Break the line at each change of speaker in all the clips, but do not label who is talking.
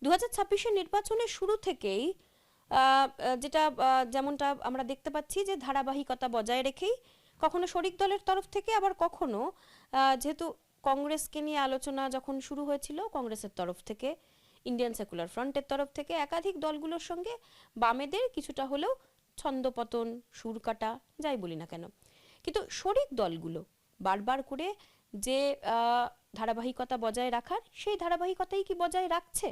2026-এর নির্বাচনের শুরু থেকেই যেটা যেমনটা আমরা দেখতে পাচ্ছি যে ধারাবাহিকতা বজায় রেখেই কখনো শরিক দলের তরফ থেকে, আবার কখনো যেহেতু কংগ্রেসকে নিয়ে আলোচনা যখন শুরু হয়েছিল, কংগ্রেসের তরফ থেকে, ইন্ডিয়ান সেকুলার ফ্রন্টের তরফ থেকে একাধিক দলগুলোর সঙ্গে বামেদের কিছুটা হলেও ছন্দপতন, সুর কাটা, যাই বলি না কেন, কিন্তু শরিক দলগুলো বারবার করে যে ধারাবাহিকতা বজায় রাখার, সেই ধারাবাহিকতাই কি বজায় রাখছে?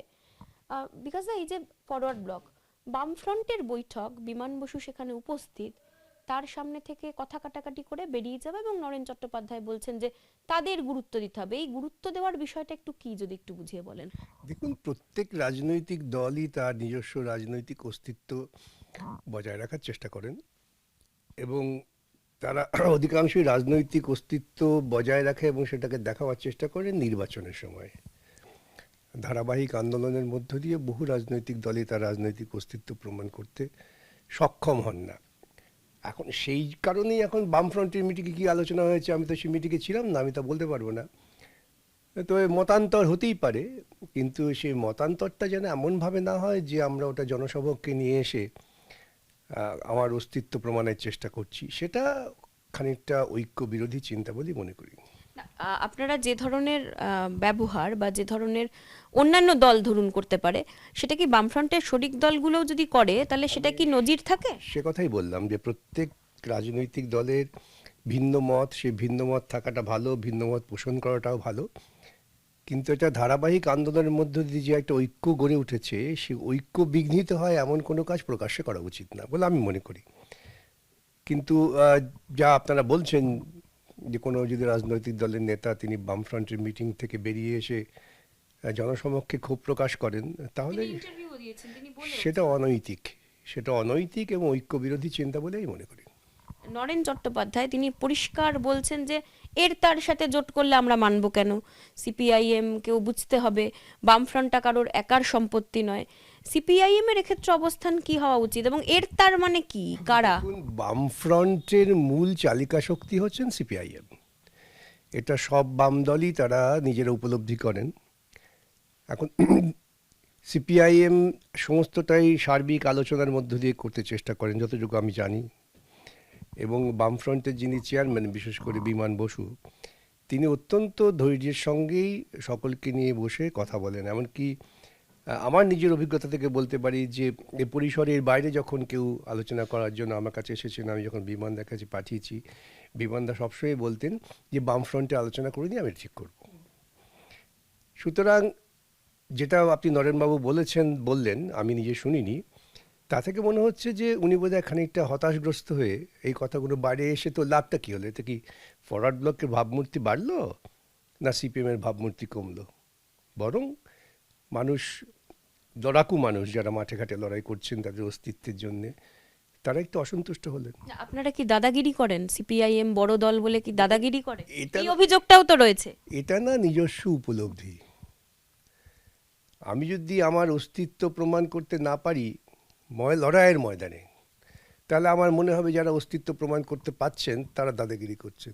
বিকজ এই যে ফরওয়ার্ড ব্লক, বামফ্রন্টের বৈঠক, বিমান বসু সেখানে উপস্থিত, তার সামনে থেকে কথা কাটাকাটি করে বেরিয়ে যাবে, এবং নরেন চট্টোপাধ্যায় বলছেন যে তাদের গুরুত্ব দিতে হবে। এই গুরুত্ব দেওয়ার বিষয়টা একটু কি, যদি একটু বুঝিয়ে বলেন।
দেখুন, প্রত্যেক রাজনৈতিক দলই তার নিজস্ব রাজনৈতিক অস্তিত্ব বজায় রাখার চেষ্টা করেন এবং তারা অধিকাংশই রাজনৈতিক অস্তিত্ব বজায় রাখে এবং সেটাকে দেখাবার চেষ্টা করেন নির্বাচনের সময়। ধারাবাহিক আন্দোলনের মধ্য দিয়ে বহু রাজনৈতিক দলই তার রাজনৈতিক অস্তিত্ব প্রমাণ করতে সক্ষম হন না। এখন সেই কারণেই এখন বামফ্রন্টের মিটিংয়ে কী আলোচনা হয়েছে, আমি তো সেই মিটিংয়ে ছিলাম না, আমি তা বলতে পারবো না। তো মতান্তর হতেই পারে, কিন্তু সেই মতান্তরটা যেন এমনভাবে না হয় যে আমরা ওটা জনসভাকে নিয়ে এসে আমার অস্তিত্ব প্রমাণের চেষ্টা করছি। সেটা খানিকটা ঐক্য বিরোধী চিন্তা বলেই মনে করি।
আপনারা যে ধরনের ব্যবহার বা যে ধরনের অন্যান্য দল ধরুন করতে পারে, সেটা কি বামফ্রন্টের শরিক দলগুলোও যদি করে, তাহলে সেটা কি নজির থাকে?
সে কথাই বললাম যে প্রত্যেক রাজনৈতিক দলের ভিন্ন মত, সে ভিন্ন মত থাকাটা ভালো, ভিন্ন মত পোষণ করাটাও ভালো, কিন্তু এটা ধারাবাহিক আন্দোলনের মধ্য দিয়ে যে একটা ঐক্য গড়ে উঠেছে, সেই ঐক্য বিঘ্নিত হয় এমন কোনো কাজ প্রকাশ্যে করা উচিত না বলে আমি মনে করি। কিন্তু যা আপনারা বলছেন যে কোনো যদি রাজনৈতিক দলের নেতা তিনি বামফ্রন্টের মিটিং থেকে বেরিয়ে এসে জনসমক্ষে ক্ষোভ প্রকাশ করেন, তাহলে সেটা অনৈতিক, সেটা অনৈতিক এবং ঐক্য বিরোধী চিন্তা বলেই মনে করি।
নরেন চট্টোপাধ্যায় তিনি পরিষ্কার বলছেন যে এর তার সাথে জোট করলে আমরা মানবো কেন, সিপিআইএম কেও বুঝতে হবে, বামফ্রন্টটা কারোর একার সম্পত্তি নয়। সিপিআইএম এর এক্ষেত্রে অবস্থান কি হওয়া উচিত, এবং এর তার মানে কি, কারা?
দেখুন, বামফ্রন্টের মূল চালিকা শক্তি হচ্ছেন সিপিআইএম। এটা সব বাম দলই তারা নিজেরা উপলব্ধি করেন। এখন সিপিআইএম সমস্তটাই সার্বিক আলোচনার মধ্য দিয়ে করতে চেষ্টা করেন যতটুকু আমি জানি, এবং বামফ্রন্টের যিনি চেয়ারম্যান, বিশেষ করে বিমান বসু, তিনি অত্যন্ত ধৈর্যের সঙ্গেই সকলকে নিয়ে বসে কথা বলেন। এমনকি আমার নিজের অভিজ্ঞতা থেকে বলতে পারি যে এই পরিসরের বাইরে যখন কেউ আলোচনা করার জন্য আমার কাছে এসেছেন, আমি যখন বিমানদার কাছে পাঠিয়েছি, বিমানদা সবসময় বলতেন যে বামফ্রন্টে আলোচনা করে নিয়ে আমি ঠিক করব। সুতরাং যেটা আপনি নরেনবাবু বললেন, আমি নিজে শুনিনি, তা থেকে মনে হচ্ছে যে উনি বোধহয় খানিকটা হতাশগ্রস্ত হয়ে এই কথাগুলো বাইরে এসে, তো লাভটা কী হলো? এতে কি ফরওয়ার্ড ব্লকের ভাবমূর্তি বাড়লো না সিপিএমের ভাবমূর্তি কমলো? বরং মানুষ, লড়াকু মানুষ যারা মাঠে ঘাটে লড়াই করছেন তাদের অস্তিত্বের জন্যে, তারা একটু অসন্তুষ্ট হলেন।
আপনারা কি দাদাগিরি করেন? সিপিআইএম বড় দল বলে কি দাদাগিরি করে?
এটা
এই অভিযোগটাও তো রয়েছে।
এটা না নিজস্ব উপলব্ধি। আমি যদি আমার অস্তিত্ব প্রমাণ করতে না পারি লড়াইয়ের ময়দানে, তাহলে আমার মনে হবে যারা অস্তিত্ব প্রমাণ করতে পারছেন তারা দাদাগিরি করছেন।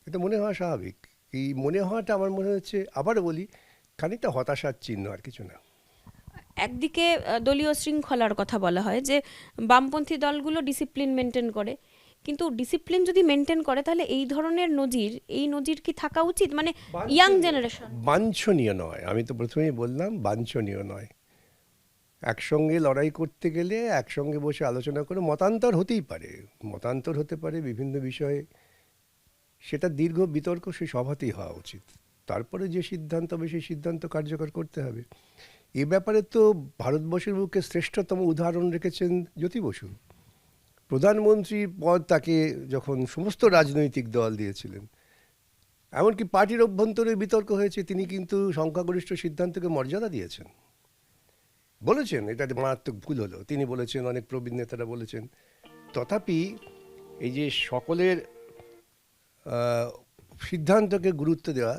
এটা মনে হওয়া স্বাভাবিক। এই মনে হওয়াটা আমার মনে হচ্ছে, আবারও বলি, খানিকটা হতাশার চিহ্ন, আর কিছু না।
একদিকে দলীয় শৃঙ্খলার কথা বলা হয় যে বামপন্থী দলগুলো ডিসিপ্লিন মেনটেন করে, কিন্তু ডিসিপ্লিন যদি মেনটেন করে, তাহলে এই ধরনের এই নজির কি থাকা উচিত? মানে ইয়াং জেনারেশন
বাঞ্ছনীয় নয়, আমি তো প্রথমেই বললাম বাঞ্ছনীয় নয়। একসঙ্গে লড়াই করতে গেলে একসঙ্গে বসে আলোচনা করে মতান্তর হতেই পারে, মতান্তর হতে পারে বিভিন্ন বিষয়ে, সেটা দীর্ঘ বিতর্ক সে সভাতেই হওয়া উচিত। তারপরে যে সিদ্ধান্ত হবে সেই সিদ্ধান্ত কার্যকর করতে হবে। এ ব্যাপারে তো ভারতবর্ষের বুকে শ্রেষ্ঠতম উদাহরণ রেখেছেন জ্যোতি বসু। প্রধানমন্ত্রী পদ তাকে যখন সমস্ত রাজনৈতিক দল দিয়েছিলেন, এমনকি পার্টির অভ্যন্তরে বিতর্ক হয়েছে, তিনি কিন্তু সংখ্যাগরিষ্ঠ সিদ্ধান্তকে মর্যাদা দিয়েছেন। বলেছেন এটা মারাত্মক ভুল হলো, তিনি বলেছেন, অনেক প্রবীণ নেতারা বলেছেন। তথাপি এই যে সকলের সিদ্ধান্তকে গুরুত্ব দেওয়া,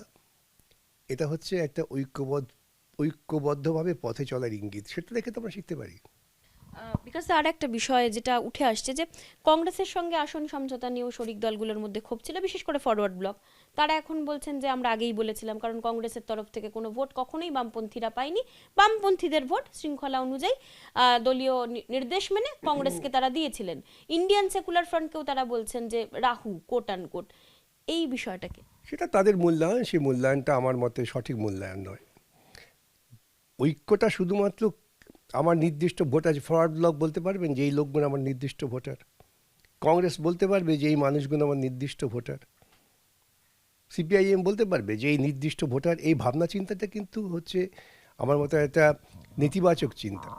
এটা হচ্ছে একটা ঐক্যবদ্ধভাবে পথে চলার ইঙ্গিত। সেটা দেখে তো আমরা শিখতে পারি।
বিকজ আর একটা বিষয় যেটা উঠে আসছে যে কংগ্রেসের সঙ্গে আসন সমঝোতা নিয়েও শরিক দলগুলোর মধ্যে ক্ষোভ ছিল, বিশেষ করে ফরওয়ার্ড ব্লক। তারা এখন বলছেন যে আমরা আগেই বলেছিলাম, কারণ কংগ্রেসের তরফ থেকে কোনো ভোট কখনোই বামপন্থীরা পায়নি। বামপন্থীদের ভোট শৃঙ্খলা অনুযায়ী দলীয় নির্দেশ মেনে কংগ্রেসকে তারা দিয়েছিলেন। ইন্ডিয়ান সেকুলার ফ্রন্টকেও তারা বলছেন যে রাহু কোট অ্যান্ড কোট। এই বিষয়টাকে
সেটা তাদের মূল্যায়ন, সেই মূল্যায়নটা আমার মতে সঠিক মূল্যায়ন নয়। ঐক্যটা শুধুমাত্র আমার নির্দিষ্ট ভোটার, ফরওয়ার্ড ব্লক বলতে পারবেন যে এই লোকগুলো আমার নির্দিষ্ট ভোটার, কংগ্রেস বলতে পারবে যে এই মানুষগুলো আমার নির্দিষ্ট ভোটার, সিপিআইএম বলতে পারবে যে এই নির্দিষ্ট ভোটার। এই ভাবনা চিন্তাটা কিন্তু হচ্ছে আমার মতে একটা নেতিবাচক চিন্তা।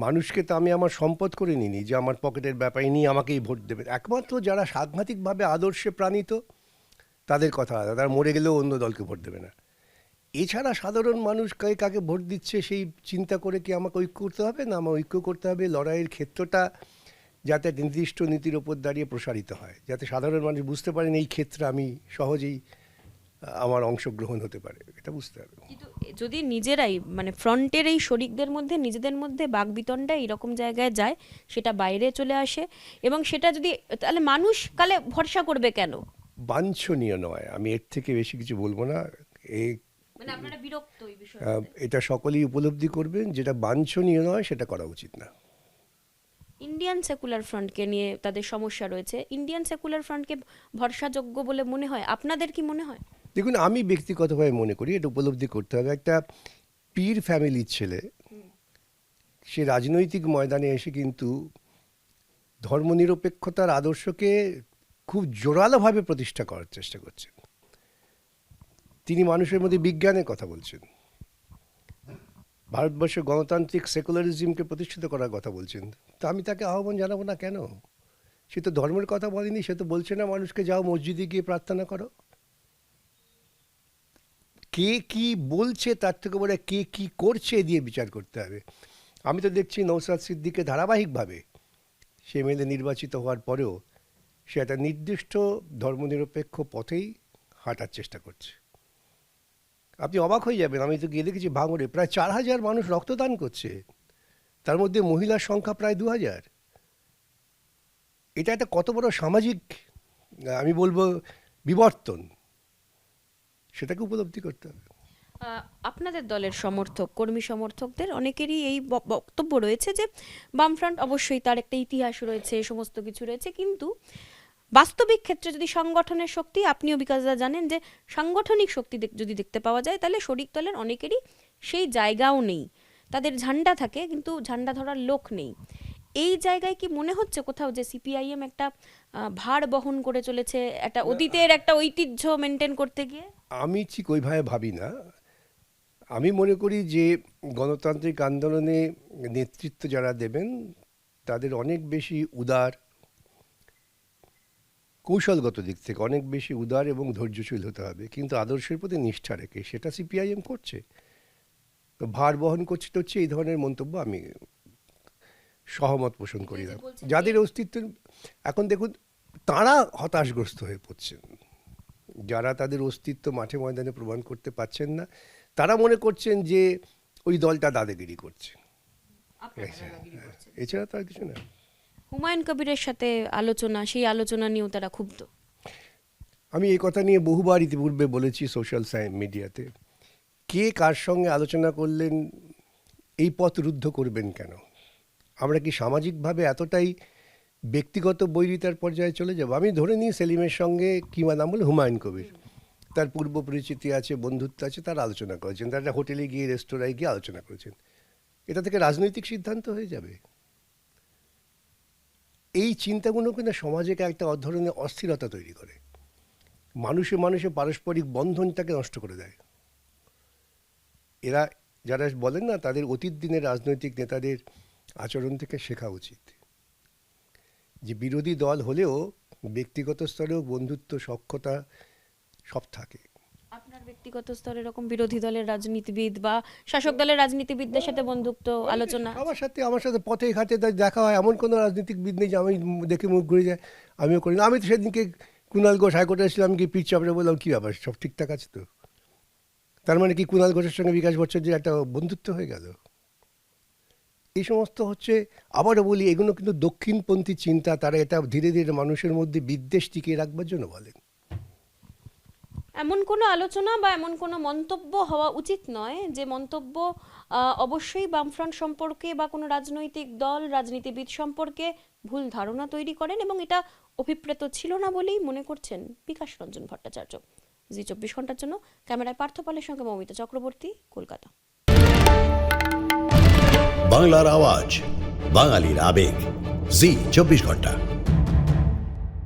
মানুষকে তো আমি আমার সম্পদ করে নিইনি যে আমার পকেটের ব্যাপারে নিয়ে আমাকেই ভোট দেবে। একমাত্র যারা সাংঘাতিকভাবে আদর্শে প্রাণিত তাদের কথা আলাদা, তারা মরে গেলেও অন্য দলকে ভোট দেবে না। এছাড়া সাধারণ মানুষ কাকে ভোট দিচ্ছে সেই চিন্তা করে কি আমাকে ঐক্য করতে হবে? না, আমার ঐক্য করতে হবে লড়াইয়ের ক্ষেত্রটা যাতে নির্দিষ্ট নীতির ওপর দাঁড়িয়ে প্রসারিত হয়, যাতে সাধারণ মানুষ বুঝতে পারেন এই ক্ষেত্রে আমি সহজেই আমার অংশগ্রহণ হতে পারে, এটা বুঝতে হবে।
কিন্তু যদি নিজেরাই মানে ফ্রন্টের এই শরিকদের মধ্যে নিজেদের মধ্যে বাকবিতণ্ডা এরকম জায়গায় যায়, সেটা বাইরে চলে আসে, এবং সেটা যদি, তাহলে মানুষ কালে ভরসা করবে কেন?
বাঞ্ছনীয় নয়, আমি এর থেকে বেশি কিছু বলবো না। এই
মানে আপনারা বিরক্ত এই বিষয়ে?
এটা সকলেই উপলব্ধি করবেন, যেটা বাঞ্ছনীয় নয় সেটা করা উচিত না।
ইন্ডিয়ান সেকুলার ফ্রন্টকে নিয়ে তাদের সমস্যা রয়েছে। ইন্ডিয়ান সেকুলার ফ্রন্টকে ভরসাযোগ্য বলে মনে হয়? আপনাদের কি মনে হয়?
দেখুন, আমি ব্যক্তিগতভাবে মনে করি এটা উপলব্ধি করতে হবে, একটা পীর ফ্যামিলির ছেলে সে রাজনৈতিক ময়দানে এসে কিন্তু ধর্মনিরপেক্ষতার আদর্শকে খুব জোরালোভাবে প্রতিষ্ঠা করার চেষ্টা করছেন। তিনি মানুষের মধ্যে বিজ্ঞানের কথা বলছেন, ভারতবর্ষের গণতান্ত্রিক সেকুলারিজমকে প্রতিষ্ঠিত করার কথা বলছেন। তা আমি তাকে আহ্বান জানাবো না কেন? সে তো ধর্মের কথা বলেনি, সে তো বলছে না মানুষকে যাও মসজিদে গিয়ে প্রার্থনা করো। কে কি বলছে তার থেকে বলে কে কি করছে দিয়ে বিচার করতে হবে। আমি তো দেখছি নওশাদ সিদ্দিককে ধারাবাহিকভাবে সে এমএলএ নির্বাচিত হওয়ার পরেও সে একটা নির্দিষ্ট ধর্মনিরপেক্ষ পথেই হাঁটার চেষ্টা করছে। আপনি অবাক হয়ে যাবেন, আমি তো গিয়ে দেখেছি ভাঙড়ে প্রায় 4,000 মানুষ রক্তদান করছে, তার মধ্যে মহিলার সংখ্যা প্রায় 2,000। এটা একটা কত বড় সামাজিক আমি বলবো বিবর্তন, সেটাকে উপলব্ধি করতে হবে।
আপনাদের দলের সমর্থক, কর্মী সমর্থকদের অনেকেরই এই বক্তব্য রয়েছে যে বামফ্রন্ট অবশ্যই তার একটা ইতিহাস রয়েছে, সমস্ত কিছু রয়েছে, কিন্তু বাস্তবিক ক্ষেত্রে যদি সংগঠনের শক্তি, আপনিও বিকাশদা জানেন যে সাংগঠনিক শক্তি যদি দেখতে পাওয়া যায়, তাহলে শরিক দলের অনেকেরই সেই জায়গাও নেই। তাদের ঝান্ডা থাকে কিন্তু ঝান্ডা ধরার লোক নেই। এই জায়গায় কি মনে হচ্ছে কোথাও যে সিপিআইএম একটা ভার বহন করে চলেছে, একটা অতীতের একটা ঐতিহ্য মেনটেন করতে গিয়ে?
আমি ঠিক ওইভাবে ভাবি না। আমি মনে করি যে গণতান্ত্রিক আন্দোলনে নেতৃত্ব যারা দেবেন তাদের অনেক বেশি উদার, কৌশলগত দিক থেকে অনেক বেশি উদার এবং ধৈর্যশীল হতে হবে, কিন্তু আদর্শের প্রতি নিষ্ঠা রেখে। সেটা সিপিআইএম করছে। তো ভার বহন করছে তো হচ্ছে এই ধরনের মন্তব্য আমি সহমত পোষণ করি না। যাদের অস্তিত্ব এখন দেখুন, তারা হতাশগ্রস্ত হয়ে পড়ছেন, যারা তাদের অস্তিত্ব মাঠে ময়দানে প্রমাণ করতে পারছেন না, তারা মনে করছেন যে ওই দলটা দাদাগিরি করছে, এছাড়া তো আর কিছু না।
হুমায়ুন কবিরের সাথে আলোচনা, সেই আলোচনা নিয়েও তারা ক্ষুব্ধ।
আমি এই কথা নিয়ে বহুবার ইতিপূর্বে বলেছি সোশ্যাল মিডিয়াতে, কে কার সঙ্গে আলোচনা করলেন, এই পথ রুদ্ধ করবেন কেন? আমরা কি সামাজিকভাবে এতটাই ব্যক্তিগত বৈরিতার পর্যায়ে চলে যাব? আমি ধরে নিই সেলিমের সঙ্গে কিংবা নাম বলে হুমায়ুন কবির, তার পূর্ব পরিচিতি আছে, বন্ধুত্ব আছে, তারা আলোচনা করেছেন, তারা হোটেলে গিয়ে রেস্তোরাঁয় গিয়ে আলোচনা করেছেন। এটা থেকে রাজনৈতিক সিদ্ধান্ত হয়ে যাবে? এই চিন্তাগুলো কিন্তু সমাজে একটা ধরনের অস্থিরতা তৈরি করে, মানুষে মানুষে পারস্পরিক বন্ধনটাকে নষ্ট করে দেয়। এরা যারা বলেন না, তাদের অতীত দিনের রাজনৈতিক নেতাদের আচরণ থেকে শেখা উচিত, যে বিরোধী দল হলেও ব্যক্তিগত স্তরেও বন্ধুত্ব, সখ্যতা সব থাকে।
আপনার ব্যক্তিগত স্তরে এরকম বিরোধী দলের রাজনীতিবিদ বা শাসক দলের রাজনীতিবিদদের সাথে বন্ধুত্ব আলোচনা?
আমার সাথে পথে ঘাটে দেখা হয়, এমন কোনো রাজনীতিবিদ নেই যে আমি দেখে মুখ ঘুরে যায় আমিও করি না। আমি তো সেদিনকে কুণাল ঘোষ হাইকোর্টে এসেছিলাম, আমি কি পিঠ চাপড়ে বললাম কী ব্যাপার, সব ঠিকঠাক আছে তো? তার মানে কি কুণাল ঘোষের সঙ্গে বিকাশ ভট্টাচার্যের একটা বন্ধুত্ব হয়ে গেল? এই সমস্ত হচ্ছে, আবারও বলি, এগুলো কিন্তু দক্ষিণপন্থী চিন্তা। তারা এটা ধীরে ধীরে মানুষের মধ্যে বিদ্বেষ টিকিয়ে রাখবার জন্য বলেন।
এমন কোনো আলোচনা বা এমন কোনো মন্তব্য হওয়া উচিত নয় যে মন্তব্য অবশ্যই বামফ্রন্ট সম্পর্কে বা কোনো রাজনৈতিক দল রাজনীতিবিদ সম্পর্কে ভুল ধারণা তৈরি করেন, এবং এটা অভিপ্রেত ছিল না বলেই মনে করছেন বিকাশ রঞ্জন ভট্টাচার্য। জি 24 ঘন্টার জন্য ক্যামেরায় পার্থ পালের সঙ্গে মৌমিতা চক্রবর্তী, কলকাতা।
বাংলার আওয়াজ, বাঙালির আবেগ, জি 24 ঘন্টা।